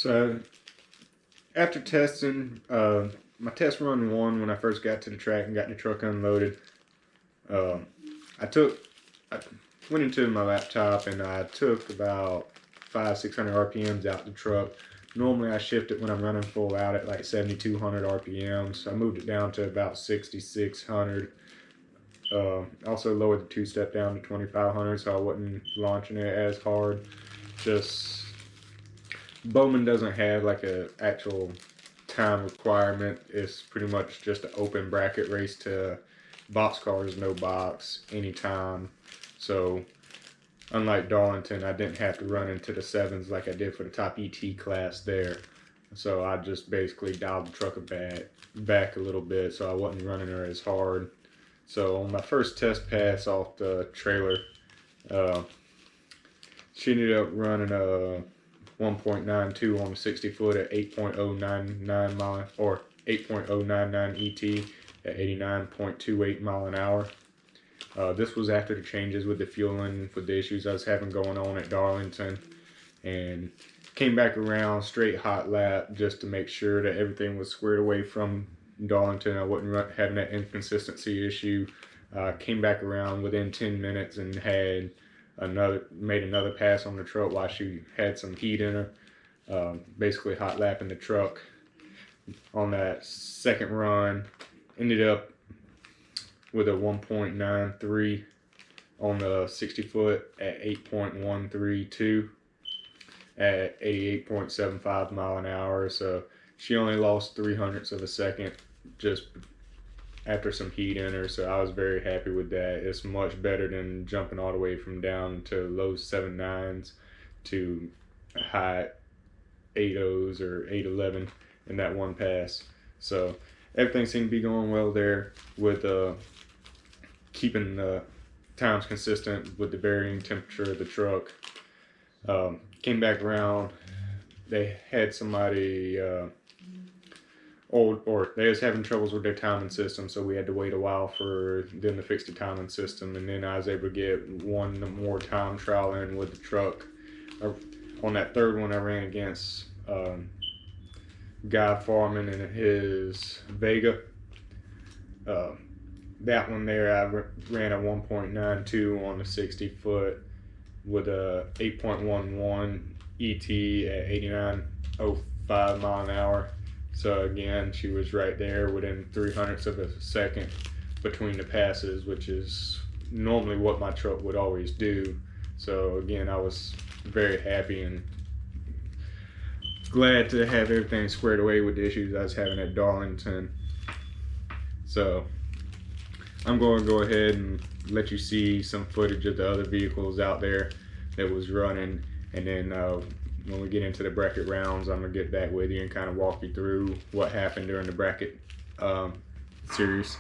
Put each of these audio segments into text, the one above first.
So after testing, my test run 1 when I first got to the track and got the truck unloaded, I went into my laptop and I took about 500-600 RPMs out the truck. Normally I shift it when I'm running full out at like 7,200 RPMs. So I moved it down to about 6,600. Also lowered the two-step down to 2,500 so I wasn't launching it as hard. Just Bowman doesn't have like a actual time requirement. It's pretty much just an open bracket race to box cars, no box, anytime. So unlike Darlington, I didn't have to run into the 7s like I did for the top ET class there. So I just basically dialed the truck back a little bit so I wasn't running her as hard. So on my first test pass off the trailer, she ended up running a 1.92 on the 60 foot at 8.099 mile or 8.099 ET at 89.28 mile an hour. This was after the changes with the fueling, with the issues I was having going on at Darlington, and came back around straight hot lap just to make sure that everything was squared away from Darlington. I wasn't having that inconsistency issue. Came back around within 10 minutes and made another pass on the truck while she had some heat in her. Basically hot lapping the truck. On that second run, ended up with a 1.93 on the 60 foot at 8.132 at 88.75 mile an hour. So she only lost 0.03 of a second just after some heat in her. So I was very happy with that. It's much better than jumping all the way from down to low 7.9s to high 8.0s or 8.11 in that one pass. So everything seemed to be going well there with keeping the times consistent with the varying temperature of the truck. Came back around, they had somebody they was having troubles with their timing system, so we had to wait a while for them to fix the timing system, and then I was able to get one more time trial in with the truck. On that third one I ran against Guy Farman and his Vega. That one there I ran a 1.92 on the 60 foot with a 8.11 ET at 89.05 mile an hour. So again, she was right there within 0.03 of a second between the passes, which is normally what my truck would always do. So again, I was very happy and glad to have everything squared away with the issues I was having at Darlington. So I'm going to go ahead and let you see some footage of the other vehicles out there that was running, and then when we get into the bracket rounds, I'm going to get back with you and kind of walk you through what happened during the bracket series.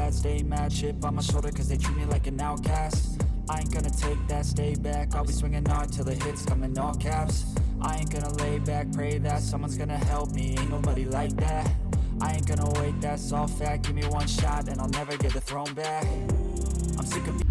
bad, stay mad, chip on my shoulder cause they treat me like an outcast. I ain't gonna take that, stay back, I'll be swinging hard till the hits come in all caps. I ain't gonna lay back, pray that someone's gonna help me, ain't nobody like that. I ain't gonna wait, that's all fact, give me one shot and I'll never get the throne back. I'm sick of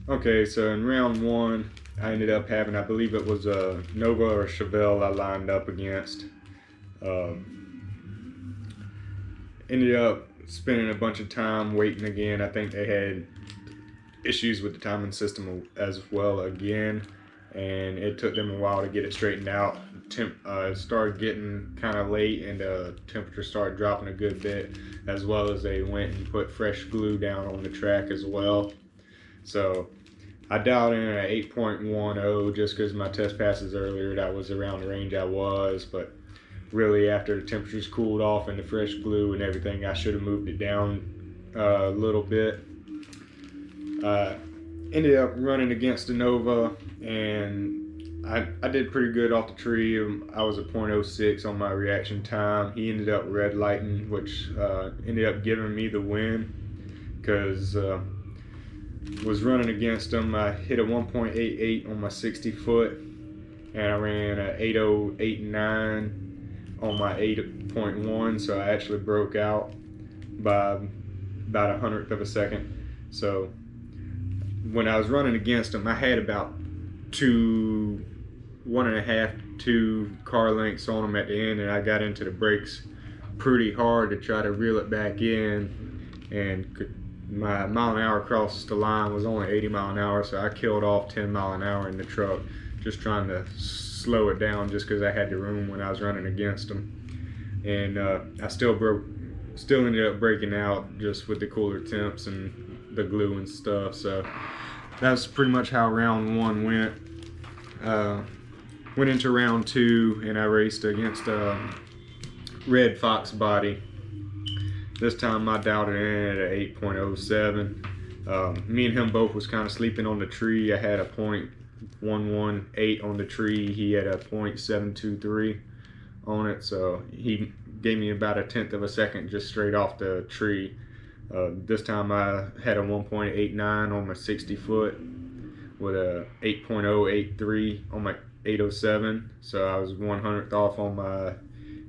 Okay, so in round one, I ended up having, I believe it was a Nova or Chevelle I lined up against. Ended up spending a bunch of time waiting again. I think they had issues with the timing system as well again, and it took them a while to get it straightened out. It started getting kind of late, and the temperature started dropping a good bit, as well as they went and put fresh glue down on the track as well. So I dialed in at 8.10 just because my test passes earlier, that was around the range I was, but really after the temperatures cooled off and the fresh glue and everything, I should have moved it down a little bit. Ended up running against the Nova, and I did pretty good off the tree. I was a .06 on my reaction time. He ended up red lighting, which ended up giving me the win, because was running against him. I hit a 1.88 on my 60 foot, and I ran a 8:08.9 on my 8.1, so I actually broke out by about 100th of a second. So when I was running against him, I had about 1.5 to 2 car lengths on him at the end, and I got into the brakes pretty hard to try to reel it back in, and my mile an hour across the line was only 80 mile an hour, so I killed off 10 mile an hour in the truck, just trying to slow it down just because I had the room when I was running against him. And I still ended up breaking out just with the cooler temps and the glue and stuff. So that's pretty much how round 1 went. Went into round 2 and I raced against a Red Fox body. This time I dialed it in at an 8.07. Me and him both was kind of sleeping on the tree. I had a .118 on the tree. He had a .723 on it, so he gave me about 1/10 of a second just straight off the tree. This time I had a 1.89 on my 60 foot with a 8.083 on my 807, so I was 100th off on my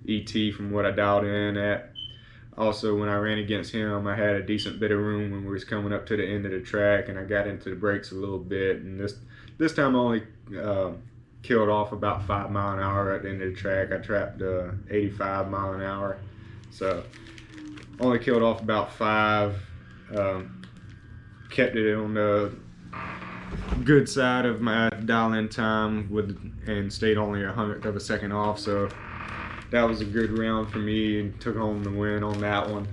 ET from what I dialed in at. Also, when I ran against him, I had a decent bit of room when we was coming up to the end of the track, and I got into the brakes a little bit. And this time I only killed off about 5 mile an hour at the end of the track. I trapped 85 mile an hour, so only killed off about 5. Kept it on the good side of my dial-in time and stayed only 100th of a second off. So that was a good round for me and took home the win on that one.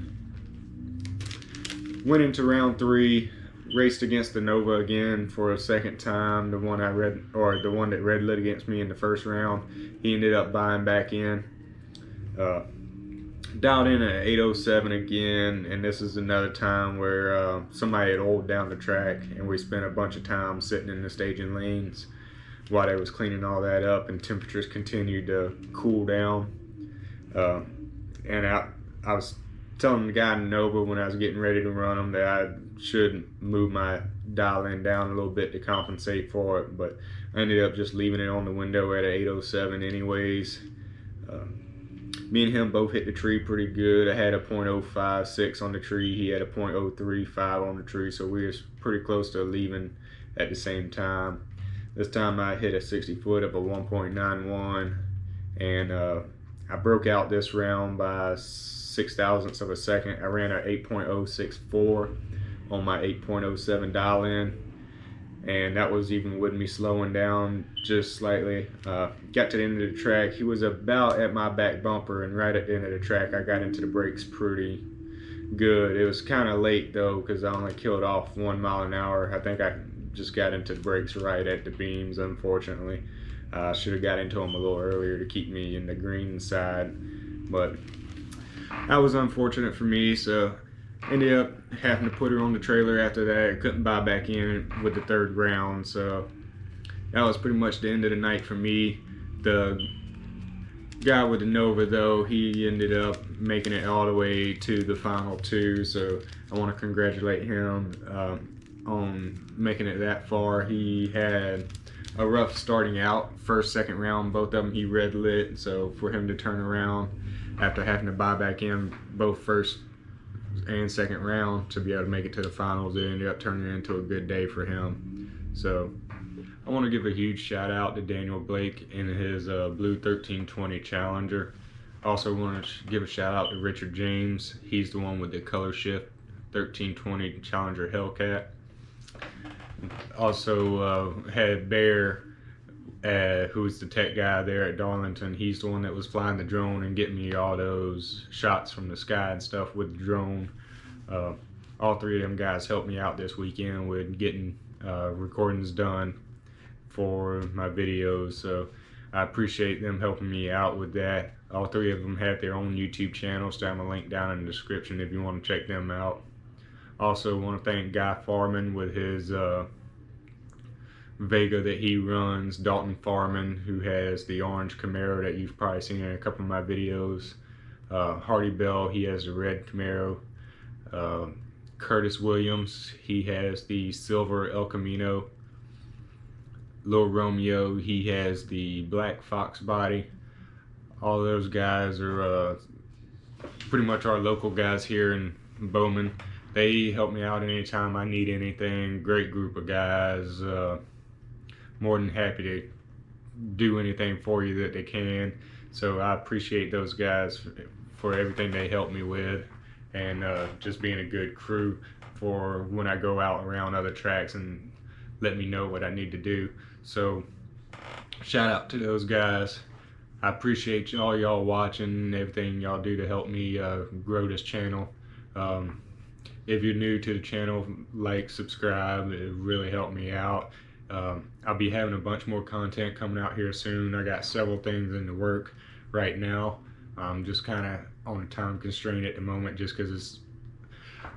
Went into round 3, raced against the Nova again for a second time. The one that red lit against me in the first round. He ended up buying back in. Dialed in at 8:07 again, and this is another time where somebody had oiled down the track, and we spent a bunch of time sitting in the staging lanes while they was cleaning all that up, and temperatures continued to cool down. And I was telling the guy in Nova when I was getting ready to run them that I should move my dial in down a little bit to compensate for it, but I ended up just leaving it on the window at 8:07 anyways. Me and him both hit the tree pretty good. I had a .056 on the tree. He had a .035 on the tree, so we was pretty close to leaving at the same time. This time I hit a 60 foot of a 1.91, and I broke out this round by 0.006 of a second. I ran a 8.064 on my 8.07 dial in, and that was even with me slowing down just slightly. Got to the end of the track. He was about at my back bumper, and right at the end of the track I got into the brakes pretty good. It was kind of late though because I only killed off 1 mile an hour. I think I just got into the brakes right at the beams, unfortunately. I should have got into them a little earlier to keep me in the green side, but that was unfortunate for me, so ended up having to put her on the trailer after that. Couldn't buy back in with the 3rd round, so that was pretty much the end of the night for me. The guy with the Nova though, he ended up making it all the way to the final 2, so I want to congratulate him on making it that far. He had a rough starting out, 1st, 2nd round, both of them he red lit, so for him to turn around after having to buy back in both 1st and 2nd round to be able to make it to the finals, it ended up turning into a good day for him. So I want to give a huge shout out to Daniel Blake and his blue 1320 Challenger. Also want to give a shout out to Richard James. He's the one with the color shift 1320 Challenger Hellcat. Also had Bear, who's the tech guy there at Darlington. He's the one that was flying the drone and getting me all those shots from the sky and stuff with the drone. All 3 of them guys helped me out this weekend with getting recordings done for my videos, so I appreciate them helping me out with that. All 3 of them have their own YouTube channels, so I'm a link down in the description if you want to check them out. Also want to thank Guy Farman with his Vega that he runs, Dalton Farman, who has the orange Camaro that you've probably seen in a couple of my videos. Hardy Bell, he has the red Camaro. Curtis Williams, he has the silver El Camino. Lil Romeo, he has the Black Fox body. All those guys are pretty much our local guys here in Bowman. They help me out anytime I need anything. Great group of guys. More than happy to do anything for you that they can. So I appreciate those guys for everything they help me with, and just being a good crew for when I go out around other tracks and let me know what I need to do. So shout out to those guys. I appreciate all y'all watching and everything y'all do to help me grow this channel. If you're new to the channel, like, subscribe. It really helped me out. I'll be having a bunch more content coming out here soon. I got several things in the work right now. I'm just kind of on a time constraint at the moment just because it's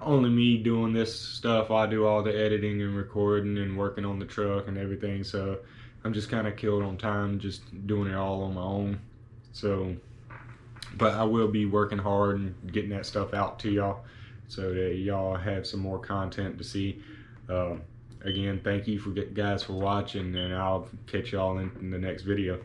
only me doing this stuff. I do all the editing and recording and working on the truck and everything, so I'm just kind of killed on time just doing it all on my own. So, but I will be working hard and getting that stuff out to y'all so that y'all have some more content to see. Again, thank you guys for watching, and I'll catch y'all in the next video.